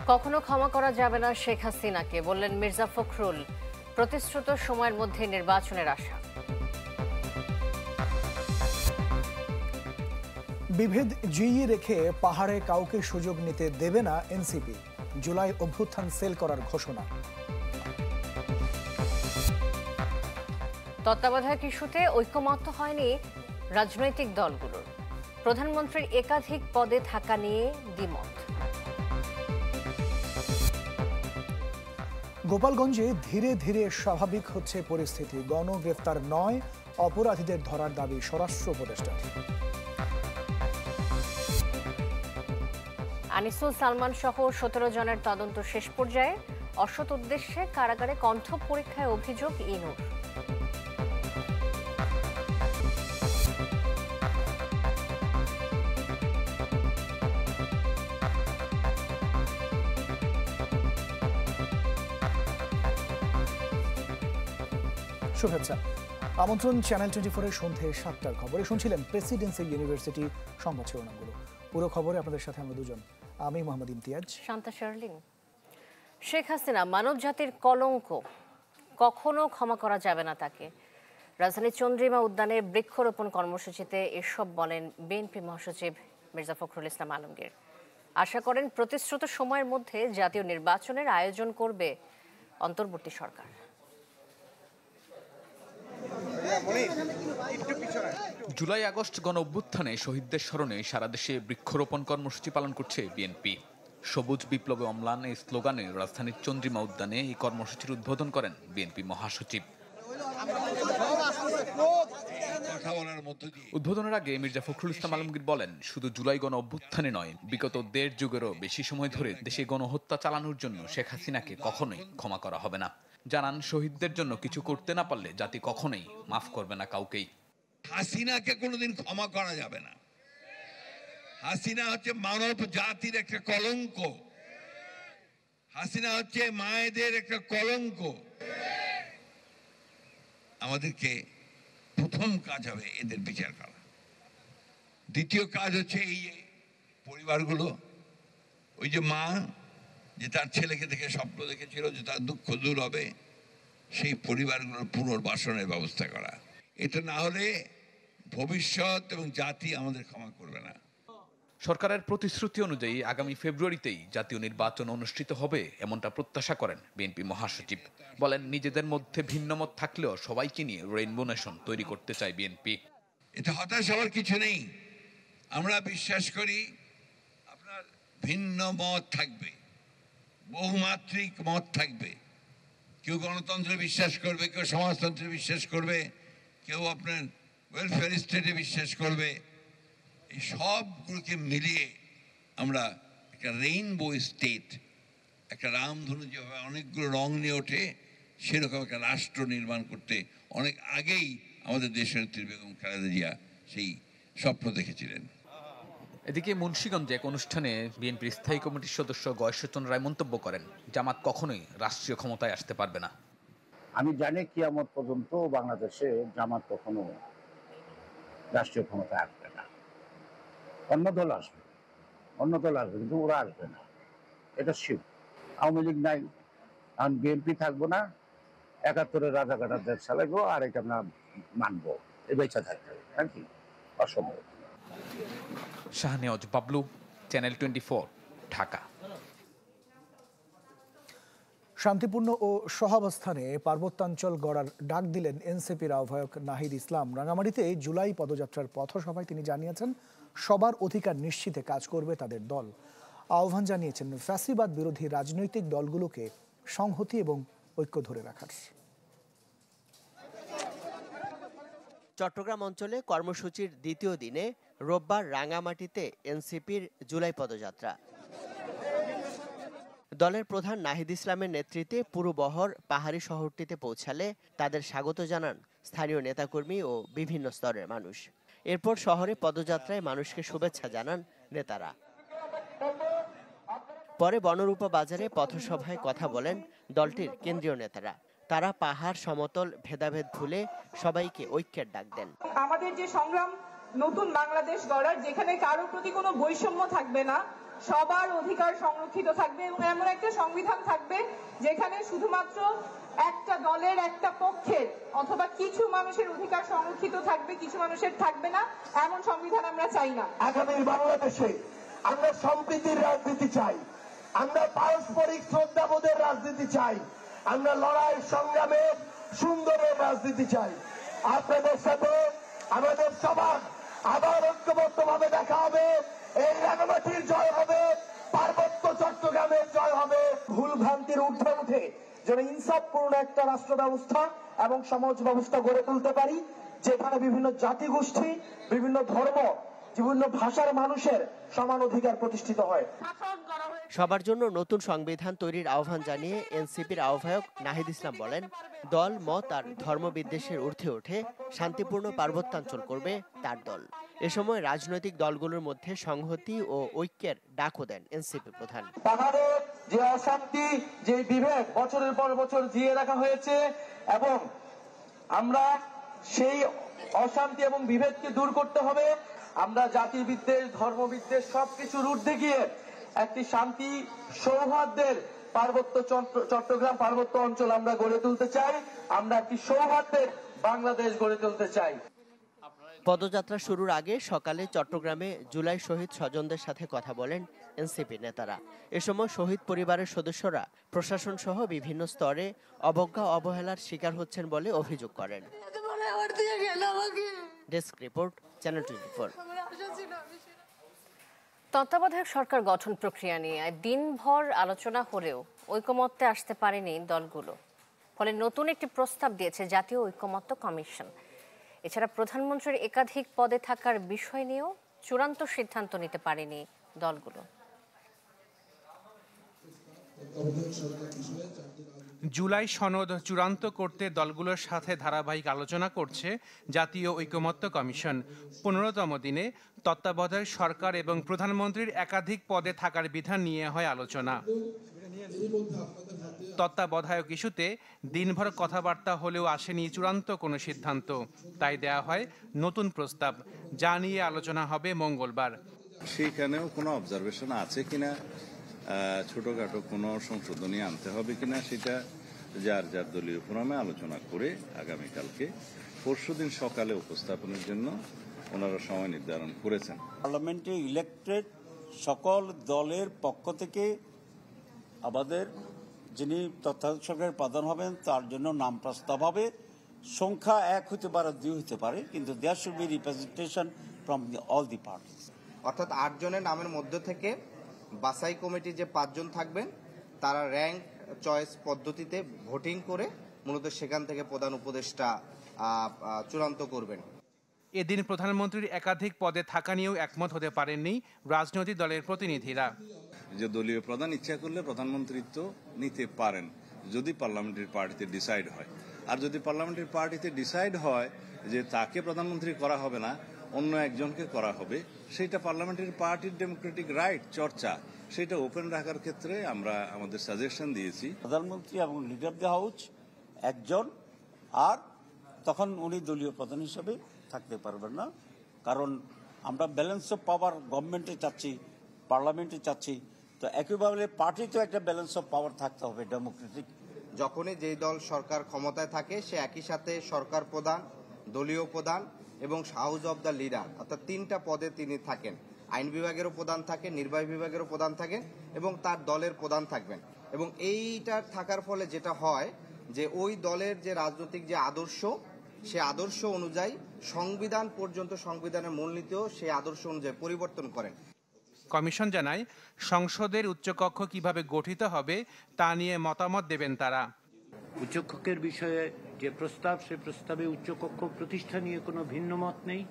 কখনো ক্ষমা করা যাবে না শেখ হাসিনাকে, বললেন মির্জা ফখরুল। প্রতিশ্রুত সময়ের মধ্যে নির্বাচনের আশা। বিভেদ জিইয়ে রেখে পাহাড়ে কাউকে সুযোগ নিতে দেবে না এনসিপি, জুলাই অভ্যুত্থান সেল করার ঘোষণা। তত্ত্বাবধায়ক ইস্যুতে ঐকমত্য হয়নি রাজনৈতিক দলগুলোর, প্রধানমন্ত্রীর একাধিক পদে থাকা নিয়ে দ্বিমত। গোপালগঞ্জে ধীরে ধীরে স্বাভাবিক হচ্ছে পরিস্থিতি, গণগ্রেফতার নয়, অপরাধীদের ধরার দাবি স্বরাষ্ট্র উপদেষ্টার। আনিসুল সালমান সহ 17 জনের তদন্ত শেষ পর্যায়ে, অসৎ উদ্দেশ্যে কারাগারে কণ্ঠ পরীক্ষায় অভিযোগ ইনুর। শুভেচ্ছা, আমন্ত্রণ চ্যানেল 24-এর সন্ধ্যে 7টার খবরে। শুনছিলেন প্রেসিডেন্সি ইউনিভার্সিটি সংবাদ শিরোনামগুলো। পুরো খবরে আপনাদের সাথে আমরা দুজন, আমি মোহাম্মদ ইমতিয়াজ, শান্তা শার্লিন। শেখ হাসিনা মানব জাতির কলঙ্ক, কখনো ক্ষমা করা যাবে না তাকে। রাজধানীর চন্দ্রিমা উদ্যানে বৃক্ষরোপণ কর্মসূচিতে এসব বলেন বিএনপি মহাসচিব মির্জা ফখরুল ইসলাম আলমগীর। আশা করেন প্রতিশ্রুত সময়ের মধ্যে জাতীয় নির্বাচনের আয়োজন করবে অন্তর্বর্তী সরকার। জুলাই আগস্ট গণ অভ্যুত্থানে শহীদদের স্মরণে সারা দেশে বৃক্ষরোপণ কর্মসূচি পালন করছে বিএনপি। সবুজ বিপ্লবে অম্লান এই স্লোগানে রাজধানীর চন্দ্রিমা উদ্যানে এই কর্মসূচির উদ্বোধন করেন বিএনপি মহাসচিব। উদ্বোধনের আগে মির্জা ফখরুল ইসলাম আলমগীর বলেন, শুধু জুলাই গণ অভ্যুত্থানে নয়, বিগত 1.5 যুগেরও বেশি সময় ধরে দেশে গণহত্যা চালানোর জন্য শেখ হাসিনাকে কখনোই ক্ষমা করা হবে না। জানান, শহীদদের জন্য কিছু করতে না পারলে জাতি কখনোই মাফ করবে না কাউকেই। হাসিনাকে কোনোদিন ক্ষমা করা যাবে না। হাসিনা হচ্ছে মানব জাতির একটা কলঙ্ক, হাসিনা হচ্ছে মায়েদের একটা কলঙ্ক। আমাদেরকে প্রথম কাজ হবে এদের বিচার করা। দ্বিতীয় কাজ হচ্ছে এই পরিবারগুলো, ওই যে মা যে তার ছেলেকে দেখে স্বপ্ন দেখেছিল যে তার দুঃখ দূর হবে, সেই পরিবারগুলোর পুনর্বাসনের ব্যবস্থা করা। এটা না হলে ভবিষ্যৎ এবং জাতি আমাদের ক্ষমা করবে না। সরকারের প্রতিশ্রুতি অনুযায়ী আগামী ফেব্রুয়ারিতেই জাতীয় নির্বাচন অনুষ্ঠিত হবে, এমনটা প্রত্যাশা করেন বিএনপি মহাসচিব। বলেন, নিজেদের মধ্যে ভিন্নমত থাকলেও সবাইকে নিয়ে রেইনবো নেশন তৈরি করতে চায় বিএনপি। এটা হতাশ হওয়ার কিছু নেই। আমরা বিশ্বাস করি আপনার ভিন্ন মত থাকবে, বহুমাত্রিক মত থাকবে। কেউ গণতন্ত্রে বিশ্বাস করবে, কেউ সমাজতন্ত্রে বিশ্বাস করবে, কেউ আপনার ওয়েলফেয়ার স্টেটে বিশ্বাস করবে। এই সবগুলোকে মিলিয়ে আমরা একটা রেইনবো স্টেট, একটা রামধনু যেভাবে অনেকগুলো রং নিয়ে ওঠে, সেরকম একটা রাষ্ট্র নির্মাণ করতে অনেক আগেই আমাদের দেশনেত্রী বেগম খালেদা জিয়া সেই স্বপ্ন দেখেছিলেন। এদিকে মুন্সিগঞ্জে এক অনুষ্ঠানে বিএনপির স্থায়ী কমিটির সদস্য গয়েশ্বরচন্দ্র রায় মন্তব্য করেন, জামাত কখনোই রাষ্ট্রীয় ক্ষমতায় আসতে পারবে না। আমি জানি কিয়ামত পর্যন্ত বাংলাদেশে জামাত কখনো রাষ্ট্রীয় ক্ষমতায় আসবে না। অন্য দল আসবে, কিন্তু ওরা আসবে না, এটা শিব। আওয়ামী লীগ নাই, এখন বিএনপি থাকবো না, 71-এর রাজাঘাটার দেশ চালাইবো, আর এটা আমরা মানবো, এই বেচা থাকতে হবে আর কি, অসম্ভব। শাহনেওয়াজ বাবলু, চ্যানেল 24, ঢাকা। শান্তিপূর্ণ ও সহাবস্থানে পার্বত্যাঞ্চল গড়ার ডাক দিলেন এনসিপির আহ্বায়ক নাহিদ ইসলাম। রাঙামাটিতে জুলাই পদযাত্রার পথসভায় তিনি জানিয়েছেন, সবার অধিকার নিশ্চিতে কাজ করবে তাদের দল। আহ্বান জানিয়েছেন ফ্যাসিবাদ বিরোধী রাজনৈতিক দলগুলোকে সংহতি এবং ঐক্য ধরে রাখার। চট্টগ্রাম অঞ্চলে কর্মসূচির দ্বিতীয় দিনে রোববার রাঙামাটিতে এনসিপির জুলাই পদযাত্রা। দলের প্রধান নাহিদ ইসলামের নেতৃত্বে পুরো বহর পাহাড়ি শহরটিতে পৌঁছালে তাদের স্বাগত জানান স্থানীয় নেতাকর্মী ও বিভিন্ন স্তরের মানুষ। এরপর শহরে পদযাত্রায় মানুষকে শুভেচ্ছা জানান নেতারা। পরে বনরূপা বাজারে পথসভায় কথা বলেন দলটির কেন্দ্রীয় নেতারা। তারা পাহাড় সমতল ভেদাভেদ ভুলে সবাইকে ঐক্যের ডাক দেন। আমাদের যে সংগ্রাম নতুন বাংলাদেশ গড়ার, যেখানে কারোর প্রতি কোনো বৈষম্য থাকবে না, সবার অধিকার সংরক্ষিত থাকবে এবং এমন একটা সংবিধান থাকবে যেখানে শুধুমাত্র একটা দলের একটা পক্ষের অথবা কিছু মানুষের অধিকার সংরক্ষিত থাকবে, কিছু মানুষের থাকবে না, এমন সংবিধান আমরা চাই না। আগামী বাংলাদেশে আমরা সম্প্রীতির রাজনীতি চাই, আমরা পারস্পরিক শ্রদ্ধাবোধের রাজনীতি চাই, আমরা লড়াই সংগ্রামের সুন্দরের রাজনীতি চাই। আপনাদের সাথে আমাদের সবার আবার ঐক্যবদ্ধভাবে দেখা হবে। এই রাঙামাটির জয় হবে, পার্বত্য চট্টগ্রামের জয় হবে। ভুল ভ্রান্তির ঊর্ধ্বে উঠে যেন ইনসাফপূর্ণ একটা রাষ্ট্র ব্যবস্থা এবং সমাজ ব্যবস্থা গড়ে তুলতে পারি, যেখানে বিভিন্ন জাতিগোষ্ঠী, বিভিন্ন ধর্ম, বিভিন্ন ভাষার মানুষের সমান অধিকার প্রতিষ্ঠিত হয়। সবার জন্য নতুন সংবিধান তৈরির আহ্বান জানিয়ে এনসিপির আহ্বায়ক নাহিদ ইসলাম বলেন, দল মত আর ধর্মবিদ্বেষের ঊর্ধ্বে উঠে শান্তিপূর্ণ পার্বত্যাঞ্চল করবে তার দল। এ সময় রাজনৈতিক দলগুলোর মধ্যে সংহতি ও ঐক্যের ডাকও দেন এনসিপি প্রধান। পাহাড়ের যে অশান্তি, যে বিভেদ বছরের পর বছর জিয়ে রাখা হয়েছে এবং আমরা সেই অশান্তি এবং বিভেদকে দূর করতে হবে। আমরা জাতি বিদ্বেষ, ধর্মবিদ্বেষ সবকিছুর ঊর্ধ্বে গিয়ে একটি শান্তি সৌহার্দ্যের চট্টগ্রাম পার্বত্য অঞ্চল আমরা গড়ে তুলতে চাই। আমরা একটি সৌহার্দ্যের বাংলাদেশ গড়ে তুলতে চাই। পদযাত্রা শুরুর আগে সকালে চট্টগ্রামে জুলাই শহীদ স্বজনদের সাথে কথা বলেন এনসিপি নেতারা। এ সময় শহীদ পরিবারের সদস্যরা প্রশাসন সহ বিভিন্ন স্তরে অবজ্ঞা অবহেলার শিকার হচ্ছেন বলে অভিযোগ করেন। Desk report, channel 24। তত্ত্বাবধায়ক সরকার গঠন প্রক্রিয়া নিয়ে দিনভর আলোচনা হলেও ঐকমত্যে আসতে পারেনি দলগুলো। ফলে নতুন একটি প্রস্তাব দিয়েছে জাতীয় ঐকমত্য কমিশন। এছাড়া প্রধানমন্ত্রীর একাধিক পদে থাকার বিষয় নিয়েও চূড়ান্ত সিদ্ধান্ত নিতে পারেনি দলগুলো। জুলাই সনদ চূড়ান্ত করতে দলগুলোর সাথে ধারাবাহিক আলোচনা করছে জাতীয় ঐকমত্য কমিশন। 15তম দিনে তত্ত্বাবধায়ক সরকার এবং প্রধানমন্ত্রীর একাধিক পদে থাকার বিধান নিয়ে হয় আলোচনা। তত্ত্বাবধায়ক ইস্যুতে দিনভর কথাবার্তা হলেও আসেনি চূড়ান্ত কোনো সিদ্ধান্ত। তাই দেয়া হয় নতুন প্রস্তাব, যা নিয়ে আলোচনা হবে মঙ্গলবার। সেখানেও কোনো অবজারভেশন আছে কিনা, ছোটখাটো কোনো সংশোধনী আনতে হবে কিনা, সেটা যার যার দলীয় ফোরামে আলোচনা করে আগামীকালকে পরশুদিন সকালে উপস্থাপনের জন্য ওনারা সময় নির্ধারণ করেছেন। পার্লামেন্টে ইলেক্টেড সকল দলের পক্ষ থেকে আমাদের যিনি তত্ত্বাবধায়ক সরকারের প্রধান হবেন তার জন্য নাম প্রস্তাব হবে। সংখ্যা 1 হতে পারে, 2 হতে পারে, কিন্তু there should be representation from all the parties. অর্থাৎ 8 জনের নামের মধ্য থেকে বাছাই কমিটি যে 5 জন থাকবেন তারা র্যাঙ্ক চয়েস পদ্ধতিতে ভোটিং করে মূলত সেখান থেকে প্রধান উপদেষ্টা চূড়ান্ত করবেন। এদিন প্রধানমন্ত্রীর একাধিক পদে থাকা নিয়েও একমত হতে পারেননি রাজনৈতিক দলের প্রতিনিধিরা। যে দলীয় প্রধান ইচ্ছা করলে প্রধানমন্ত্রিত্ব নিতে পারেন যদি পার্লামেন্টারি পার্টিতে ডিসাইড হয়। আর যদি পার্লামেন্টারি পার্টিতে ডিসাইড হয় যে তাকে প্রধানমন্ত্রী করা হবে না, অন্য একজনকে করা হবে, সেটা পার্লামেন্টারি পার্টির ডেমোক্রেটিক রাইট চর্চা, সেটা ওপেন রাখার ক্ষেত্রে আমরা আমাদের সাজেশন দিয়েছি। প্রধানমন্ত্রী এবং লিডার অফ দ্য হাউস একজন, আর তখন উনি দলীয় প্রধান হিসেবে থাকতে পারবেন না, কারণ আমরা ব্যালেন্স অফ পাওয়ার গভর্নমেন্টে চাচ্ছি, পার্লামেন্টে চাচ্ছি, তো একইভাবে পার্টিতেও একটা ব্যালেন্স অফ পাওয়ার থাকতে হবে ডেমোক্রেটিক। যখনই যেই দল সরকার ক্ষমতায় থাকে সে একই সাথে সরকার প্রধান, দলীয় প্রধান এবং হাউস অব দ্য লিডার, অর্থাৎ 3টা পদে তিনি থাকেন। আইন বিভাগেরও প্রধান থাকেন, নির্বাহী বিভাগেরও প্রধান থাকেন এবং তার দলের প্রধান থাকবেন। এবং এইটার থাকার ফলে যেটা হয় যে ওই দলের যে রাজনৈতিক যে আদর্শ, সে আদর্শ অনুযায়ী সংবিধান পর্যন্ত, সংবিধানের মূলনীতিও সেই আদর্শ অনুযায়ী পরিবর্তন করেন। কমিশন জানায় সংসদের উচ্চকক্ষ কিভাবে গঠিত হবে তা নিয়ে মতামত দেবেন তারা। উচ্চকক্ষের বিষয়ে যে প্রস্তাব, সে প্রস্তাবে উচ্চকক্ষ প্রতিষ্ঠা নিয়ে কোনো ভিন্ন মত নেই।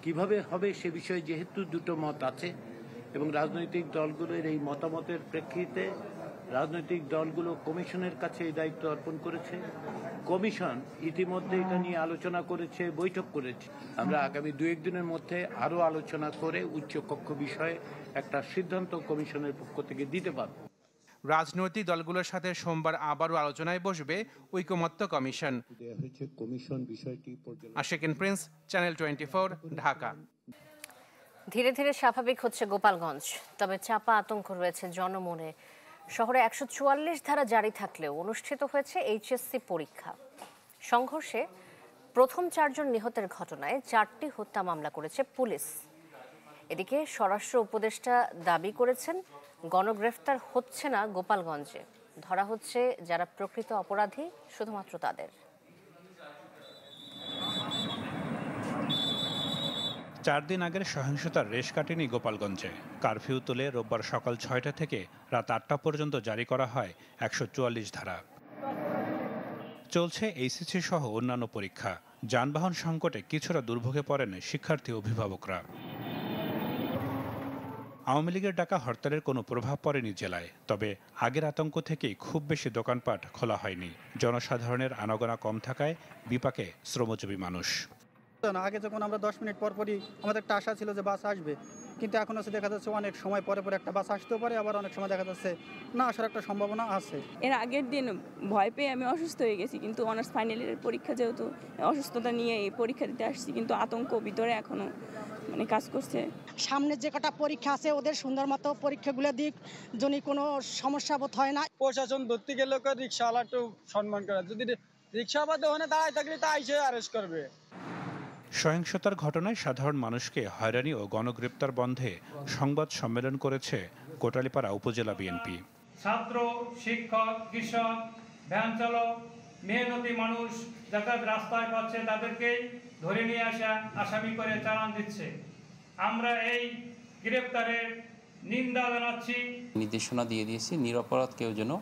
কিভাবে হবে সে বিষয়ে যেহেতু দুটো মত আছে এবং রাজনৈতিক দলগুলোর এই মতামতের প্রেক্ষিতে রাজনৈতিক দলগুলো কমিশনের কাছে এই দায়িত্ব অর্পণ করেছে। কমিশন ইতিমধ্যে এটা নিয়ে আলোচনা করেছে, বৈঠক করেছে। আমরা আগামী 2-1 দিনের মধ্যে আরো আলোচনা করে উচ্চকক্ষ বিষয়ে একটা সিদ্ধান্ত কমিশনের পক্ষ থেকে দিতে পারব। রাজনৈতিক দলগুলোর সাথে সোমবার আবারও আলোচনায় বসবে ঐকমত্য commission. Ashikin Prince, channel 24, Dhaka. ধীরে ধীরে স্বাভাবিক হচ্ছে গোপালগঞ্জ, তবে চাপা আতঙ্ক রয়েছে জনমনে। শহরে 144 ধারা জারি থাকলেও অনুষ্ঠিত হয়েছে এইচএসসি পরীক্ষা। সংঘর্ষে প্রথম 4 জন নিহতের ঘটনায় 4টি হত্যা মামলা করেছে পুলিশ। এদিকে স্বরাষ্ট্র উপদেষ্টা দাবি করেছেন গণগ্রেফতার হচ্ছে না গোপালগঞ্জে, ধরা হচ্ছে যারা প্রকৃত অপরাধী, শুধুমাত্র তাদের। 4 দিন আগের সহিংসতার রেশ কাটেনি গোপালগঞ্জে। কারফিউ তুলে রোববার সকাল 6টা থেকে রাত 8টা পর্যন্ত জারি করা হয় 144 ধারা। চলছে এইচএসসি সহ অন্যান্য পরীক্ষা। যানবাহন সংকটে কিছুটা দুর্ভোগে পড়েন শিক্ষার্থী অভিভাবকরা। আওয়ামী লীগের ডাকা হরতালের কোনো প্রভাব পড়েনি জেলায়, তবে আগের আতঙ্ক থেকেই খুব বেশি দোকানপাট খোলা হয়নি। জনসাধারণের আনাগোনা কম থাকায় বিপাকে শ্রমজীবী মানুষ। আগে যখন আমরা 10 মিনিট পরই আমাদের একটা আশা ছিল যে বাস আসবে, কিন্তু এখন হচ্ছে দেখা যাচ্ছে অনেক সময় পরে একটা বাস আসতেও পারে, আবার অনেক সময় দেখা যাচ্ছে না আসার একটা সম্ভাবনা আছে। এর আগের দিন ভয় পেয়ে আমি অসুস্থ হয়ে গেছি, কিন্তু অনার্স ফাইনাল ইয়ারের পরীক্ষা যেহেতু অসুস্থতা নিয়ে এই পরীক্ষা দিতে আসছি, কিন্তু আতঙ্ক ভিতরে এখনো কাজ করছে। সামনে যে কটা পরীক্ষা আছে ওদের সুন্দর মতো পরীক্ষাগুলো দিক, যদি কোনো সমস্যা বোধ হয় না। প্রশাসন ধরতে গেলে রিক্সাওয়ালা একটু সম্মান করে, যদি রিক্সাওয়ালা ওখানে দাঁড়ায় থাকলে তা এসে অ্যারেস্ট করবে। সহিংসতার ঘটনায় সাধারণ মানুষকে হয়রানি ও গণগ্রেপ্তার বন্ধে সংবাদ সম্মেলন করেছে কোটালীপাড়া উপজেলা বিএনপি। ছাত্র, শিক্ষক, কৃষক, ভ্যান চালক, মেহনতি মানুষ যারা রাস্তায় পাচ্ছে তাদেরকেই ধরে নিয়ে আসা আসামি করে চালান দিচ্ছে। আমরা এই গ্রেপ্তারের নিন্দা জানাচ্ছি। নির্দেশনা দিয়ে দিয়েছি নিরপরাধ কেউ যেন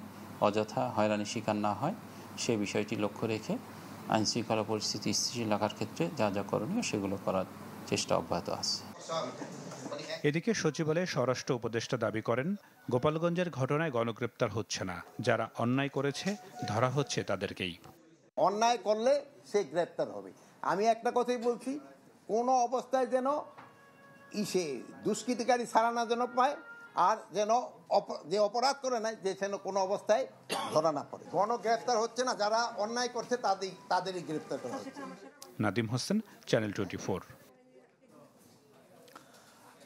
অযথা হয়রানির শিকার না হয়, সে বিষয়টি লক্ষ্য রেখে আইন শৃঙ্খলা পরিস্থিতি স্থিতিশীল রাখার ক্ষেত্রে যা যা করণীয় সেগুলো করার চেষ্টা অব্যাহত আছে। এদিকে সচিবালয়ে স্বরাষ্ট্র উপদেষ্টা দাবি করেন গোপালগঞ্জের ঘটনায় গণগ্রেপ্তার হচ্ছে না, যারা অন্যায় করেছে ধরা হচ্ছে তাদেরকেই। অন্যায় করলে সে গ্রেপ্তার হবে। আমি একটা কথাই বলছি, কোনো অবস্থায় যেন দুষ্কৃতিকারী ছাড়া না যেন পায়, আর যেন যে অপরাধ করে নাই যে যেন কোনো অবস্থায় ধরা না পড়ে। গণগ্রেপ্তার হচ্ছে না, যারা অন্যায় করছে তাদেরই গ্রেপ্তার করা হচ্ছে। নাদিম হোসেন, চ্যানেল 24।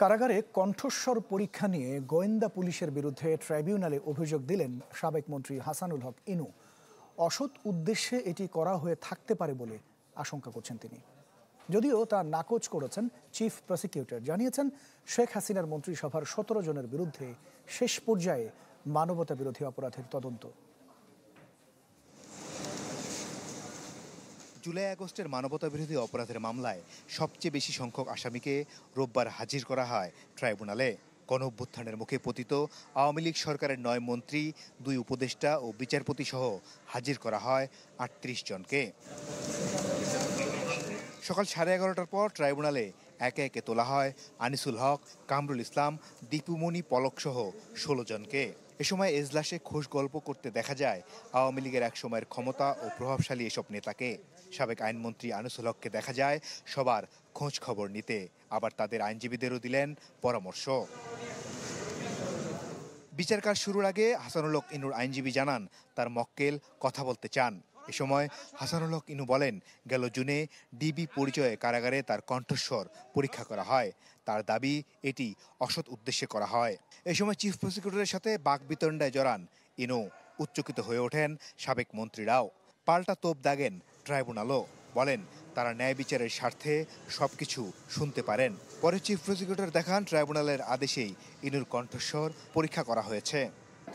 কারাগারে কণ্ঠস্বর পরীক্ষা নিয়ে গোয়েন্দা পুলিশের বিরুদ্ধে ট্রাইব্যুনালে অভিযোগ দিলেন সাবেক মন্ত্রী হাসানুল হক ইনু। অসৎ উদ্দেশ্যে এটি করা হয়ে থাকতে পারে বলে আশঙ্কা করছেন তিনি, যদিও তা নাকচ করেছেন চিফ প্রসিকিউটর। জানিয়েছেন শেখ হাসিনার মন্ত্রিসভার 17 জনের বিরুদ্ধে শেষ পর্যায়ে মানবতা বিরোধী অপরাধের তদন্ত। জুলাই আগস্টের মানবতা বিরোধী অপরাধের মামলায় সবচেয়ে বেশি সংখ্যক আসামিকে রোববার হাজির করা হয় ট্রাইব্যুনালে। গণঅভ্যুত্থানের মুখে পতিত আওয়ামী লীগ সরকারের 9 মন্ত্রী, 2 উপদেষ্টা ও বিচারপতি সহ হাজির করা হয় 38 জনকে। সকাল 11:30টার পর ট্রাইব্যুনালে একে একে তোলা হয় আনিসুল হক, কামরুল ইসলাম, দীপুমণি পলক সহ 16 জনকে। এ সময় এজলাসে খোশ গল্প করতে দেখা যায় আওয়ামী লীগের এক সময়ের ক্ষমতা ও প্রভাবশালী এসব নেতাকে। সাবেক আইনমন্ত্রী আনিসুল হককে দেখা যায় সবার খোঁজ খবর নিতে, আবার তাদের আইনজীবীদেরও দিলেন পরামর্শ। বিচার কাজ শুরুর আগে হাসানুল হক ইনুর আইনজীবী জানান তার মক্কেল কথা বলতে চান। এ সময় হাসানুল হক ইনু বলেন, গেল জুনে ডিবি পরিচয়ে কারাগারে তার কণ্ঠস্বর পরীক্ষা করা হয়। তার দাবি এটি অসৎ উদ্দেশ্যে করা হয়। এ সময় চিফ প্রসিকিউটরের সাথে বাকবিতণ্ডায় জড়ান ইনু। উচ্চকিত হয়ে ওঠেন সাবেক মন্ত্রীরাও। পাল্টা তোপ দাগেন ট্রাইব্যুনালও, বলেন তারা ন্যায় বিচারের স্বার্থে সবকিছু শুনতে পারেন। পরে চিফ প্রসিকিউটর দেখান ট্রাইব্যুনালের আদেশেই ইনুর কণ্ঠস্বর পরীক্ষা করা হয়েছে।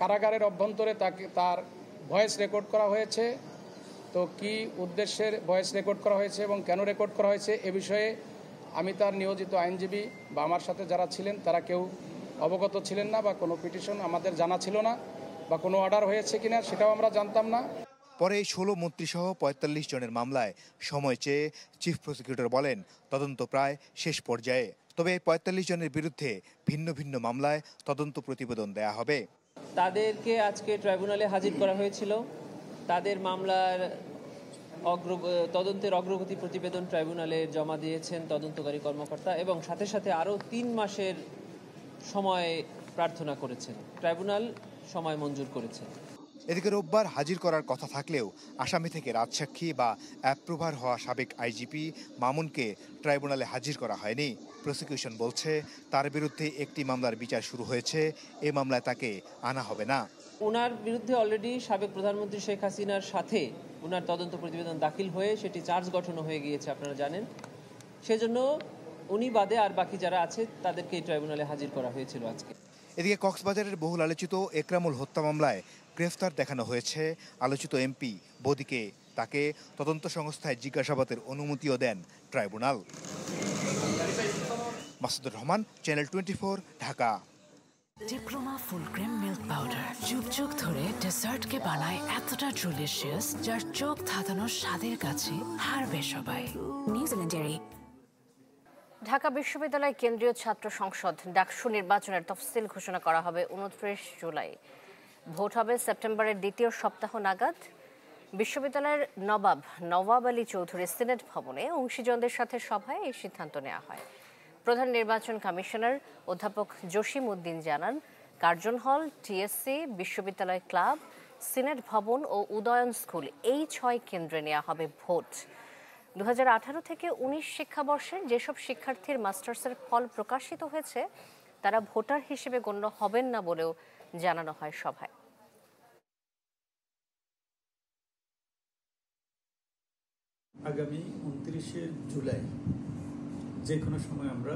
কারাগারের অভ্যন্তরে তার ভয়েস রেকর্ড করা হয়েছে, তো কি উদ্দেশ্যের ভয়েস রেকর্ড করা হয়েছে এবং কেন রেকর্ড করা হয়েছে এ বিষয়ে আমি তার নিয়োজিত আইনজীবী বা আমার সাথে যারা ছিলেন তারা কেউ অবগত ছিলেন না, বা কোনো পিটিশন আমাদের জানা ছিল না, বা কোনো অর্ডার হয়েছে কিনা সেটাও আমরা জানতাম না। পরে 16 মন্ত্রীসহ 45 জনের মামলায় সময় চেয়ে চিফ প্রসিকিউটর বলেন তদন্ত প্রায় শেষ পর্যায়ে, তবে 45 জনের বিরুদ্ধে ভিন্ন ভিন্ন মামলায় তদন্ত প্রতিবেদন দেয়া হবে। তাদেরকে আজকে ট্রাইব্যুনালে হাজির করা হয়েছিল। তাদের মামলার তদন্তের অগ্রগতি প্রতিবেদন ট্রাইব্যুনালে জমা দিয়েছেন তদন্তকারী কর্মকর্তা, এবং সাথে সাথে আরও 3 মাসের সময় প্রার্থনা করেছেন। ট্রাইব্যুনাল সময় মঞ্জুর করেছেন। এদিকে রোববার হাজির করার কথা থাকলেও আসামি থেকে রাজসাক্ষী বা অ্যাপ্রুভার হওয়া সাবেক আইজিপি মামুনকে ট্রাইব্যুনালে হাজির করা হয়নি। প্রসিকিউশন বলছে তার বিরুদ্ধে একটি মামলার বিচার শুরু হয়েছে, এ মামলায় তাকে আনা হবে না। ওনার বিরুদ্ধে অলরেডি সাবেক প্রধানমন্ত্রী শেখ হাসিনার সাথে ওনার তদন্ত প্রতিবেদন দাখিল হয়ে সেটি চার্জ গঠন হয়ে গিয়েছে, আপনারা জানেন। সেজন্য উনি বাদে আর বাকি যারা আছে তাদেরকে এই ট্রাইব্যুনালে হাজির করা হয়েছিল আজকে। এদিকে কক্সবাজারের বহুল আলোচিত একরামুল হত্যা মামলায় গ্রেফতার দেখানো হয়েছে আলোচিত এমপি বদিকে। তাকে তদন্ত সংস্থায় জিজ্ঞাসাবাদের অনুমতিও দেন tribunal. Masudur Rahman, channel 24, Dhaka. Diploma full cream milk powder যুগ যুগ ধরে ডেজার্টকে বানায় এতটা ডিলিশিয়াস, যার চোখ ধাঁধানোর স্বাদের কাছে হারবে সবাই। নিউজিল্যান্ডেরই ঢাকা বিশ্ববিদ্যালয় কেন্দ্রীয় ছাত্র সংসদ ডাকসু নির্বাচনের তফসিল ঘোষণা করা হবে 29 জুলাই। ভোট হবে সেপ্টেম্বরের দ্বিতীয় সপ্তাহ নাগাদ। বিশ্ববিদ্যালয়ের নবাব আলী চৌধুরী সিনেট ভবনে অংশীজনদের সাথে সভায় এই সিদ্ধান্ত নেওয়া হয়। প্রধান নির্বাচন কমিশনার অধ্যাপক জসিম উদ্দিন জানান, কার্জন হল, টিএসসি, বিশ্ববিদ্যালয় ক্লাব, সিনেট ভবন ও উদয়ন স্কুল এই 6 কেন্দ্রে নেওয়া হবে ভোট। 2018 থেকে 19 শিক্ষাবর্ষের যেসব শিক্ষার্থীর মাস্টার্সের ফল প্রকাশিত হয়েছে তারা ভোটার হিসেবে গণ্য হবেন না বলেও জানানো হয় সভায়। আগামী 29 জুলাই যে কোনো সময় আমরা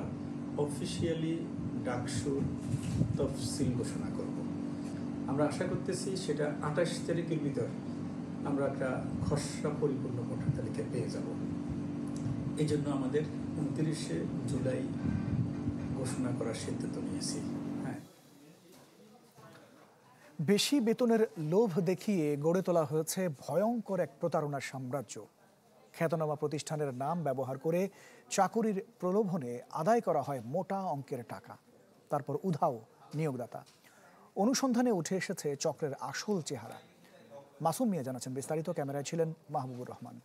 অফিসিয়ালি ডাকসু তফসিল ঘোষণা করব। আমরা আশা করতেছি সেটা 28 তারিখের ভিতর আমরা একটা খসড়া পরিপূর্ণ ভোটার তালিকা পেয়ে যাব। এই জন্য আমাদের 29 জুলাই ঘোষণা করার সিদ্ধান্ত নিয়েছি। বেশি বেতনের লোভ দেখিয়ে গড়ে তোলা হয়েছে ভয়ঙ্কর এক প্রতারণার সাম্রাজ্য। খ্যাতনামা প্রতিষ্ঠানের নাম ব্যবহার করে চাকুরির প্রলোভনে আদায় করা হয় মোটা অঙ্কের টাকা, তারপর উধাও নিয়োগদাতা। অনুসন্ধানে উঠে এসেছে চক্রের আসল চেহারা। মাসুম মিয়া জানাচ্ছেন বিস্তারিত। ক্যামেরায় ছিলেন মাহবুবুর রহমান।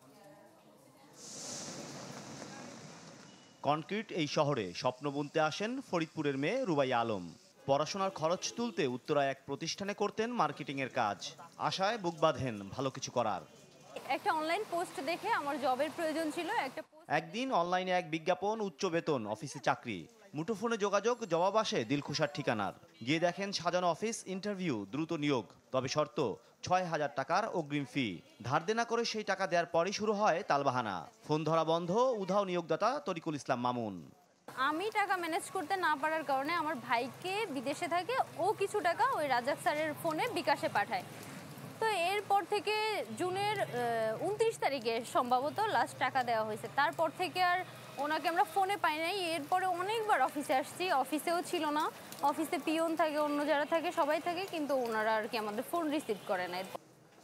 কনক্রিট এই শহরে স্বপ্ন বুনতে আসেন ফরিদপুরের মেয়ে রুবাইয়া আলম। পড়াশোনার খরচ তুলতে উত্তরায় এক প্রতিষ্ঠানে করতেন মার্কেটিংয়ের কাজ। আশায় বুক বাঁধেন ভালো কিছু করার। একটা অনলাইন পোস্ট দেখে আমার জবের প্রয়োজন ছিল। একদিন অনলাইনে এক বিজ্ঞাপন, উচ্চ বেতন, অফিসে চাকরি। মুঠোফোনে যোগাযোগ, জবাব আসে দিলখুশার ঠিকানার। গিয়ে দেখেন সাজানো অফিস, ইন্টারভিউ, দ্রুত নিয়োগ। তবে শর্ত ৬,০০০ টাকার অগ্রিম ফি। ধার দেনা করে সেই টাকা দেওয়ার পরই শুরু হয় তালবাহানা। ফোন ধরা বন্ধ, উধাও নিয়োগদাতা তরিকুল ইসলাম মামুন। আমি টাকা ম্যানেজ করতে না পারার কারণে আমার ভাইকে বিদেশে থাকে, ও কিছু টাকা ওই রাজাক স্যারের ফোনে বিকাশে পাঠায়। তো এরপর থেকে জুনের 29 তারিখে সম্ভবত লাস্ট টাকা দেওয়া হয়েছে। তারপর থেকে আর ওনাকে আমরা ফোনে পাই নাই। এরপরে অনেকবার অফিসে আসছি, অফিসেও ছিল না। অফিসে পিয়ন থাকে, অন্য যারা থাকে সবাই থাকে, কিন্তু ওনারা আর কি আমাদের ফোন রিসিভ করে না।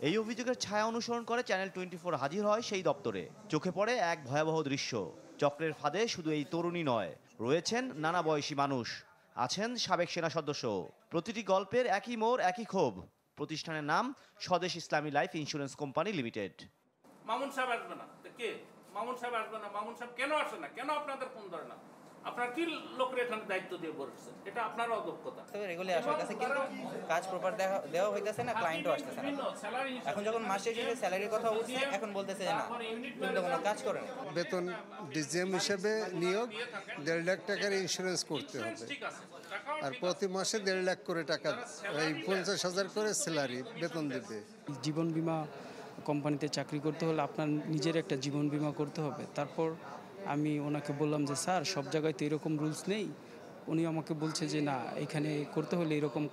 এই অভিযোগের ছায়া অনুসরণ করে চ্যানেল 24 হাজির হয় সেই দপ্তরে। চোখে পড়ে এক ভয়াবহ দৃশ্য। চক্রের ফাঁদে শুধু এই তরুণী নয়, রয়েছেন নানা বয়সী মানুষ, আছেন সাবেক সেনা সদস্য। প্রতিটি গল্পের একই মোড়, একই ক্ষোভ। প্রতিষ্ঠানের নাম স্বদেশ ইসলামী life insurance company limited. Mamun সাহেব আসবে না, কে মামুন সাহেব আসবে না? মামুন সাহেব কেন আসে না? কেন আপনাদের ফোন ধরে না? আপনার কি লোকের এখানে দায়িত্ব দিয়ে বলছেন? এটা আপনার অদক্ষতা। রেগুলার আসা হইতাছে কিন্তু কাজ প্রপার দেওয়া হইতাছে না, ক্লায়েন্টও আসতেছে না। এখন যখন মাস শেষ হয়ে স্যালারির কথা উঠছে, এখন বলতেছে না তুমি তো কোনো কাজ করে না। বেতন ডিজিএম হিসেবে নিয়োগ 1.5 লাখ টাকার ইন্স্যুরেন্স করতে হবে, আর প্রতি মাসে 1.5 লাখ করে টাকা, এই 50,000 করে স্যালারি বেতন দেবে। জীবন বীমা কোম্পানিতে চাকরি করতে হলে আপনার নিজের একটা জীবন বীমা করতে হবে। তারপর আমি ওনাকে বললাম যে স্যার সব জায়গায় তো এরকম রুলস নেই। উনি আমাকে বলছে যে না, এখানে করতে হলে এরকম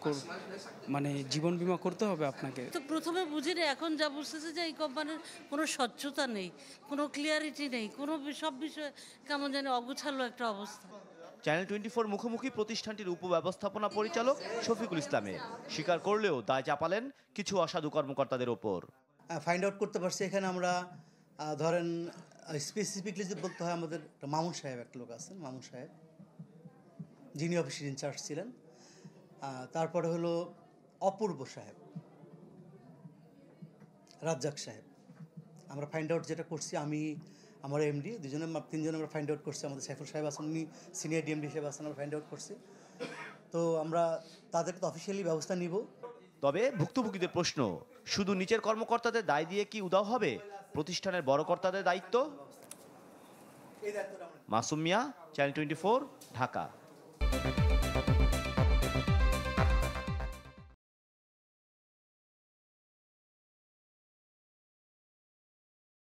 মানে জীবন বীমা করতে হবে আপনাকে। তো প্রথমে বুঝিনি, এখন যা বুঝতেছে যে এই কোম্পানির কোনো স্বচ্ছতা নেই, কোনো ক্লিয়ারিটি নেই, কোনো সব বিষয়ে কেমন জানি অগোছালো একটা অবস্থা। চ্যানেল 24 মুখোমুখি প্রতিষ্ঠানটির উপব্যবস্থাপনা পরিচালক শফিকুল ইসলামের। স্বীকার করলেও দায় চাপালেন কিছু অসাধু কর্মকর্তাদের ওপর। ফাইন্ড আউট করতে পারছি এখানে আমরা, ধরেন স্পেসিফিকলি যে বলতে হয়, আমাদের মামুন সাহেব একটা লোক আছেন, মামুন সাহেব যিনি অফিসের ইনচার্জ ছিলেন। তারপরে হলো অপূর্ব সাহেব, রাজ্জাক সাহেব। আমরা ফাইন্ড আউট যেটা করছি, আমি আমার এমডি তিনজনে আমরা ফাইন্ড আউট করছি। আমাদের সাইফুল সাহেব আছেন, উনি সিনিয়র ডিএমডি সাহেব আছেন, আমরা ফাইন্ড আউট করছি। তো আমরা তাদেরকে তো অফিসিয়ালি ব্যবস্থা নিব। তবে ভুক্তভোগীদের প্রশ্ন, শুধু নিচের কর্মকর্তাদের দায় দিয়ে কি উদাও হবে প্রতিষ্ঠানের বড় কর্তাদের দায়িত্ব? মাসুম মিয়া, চ্যানেল 24, ঢাকা।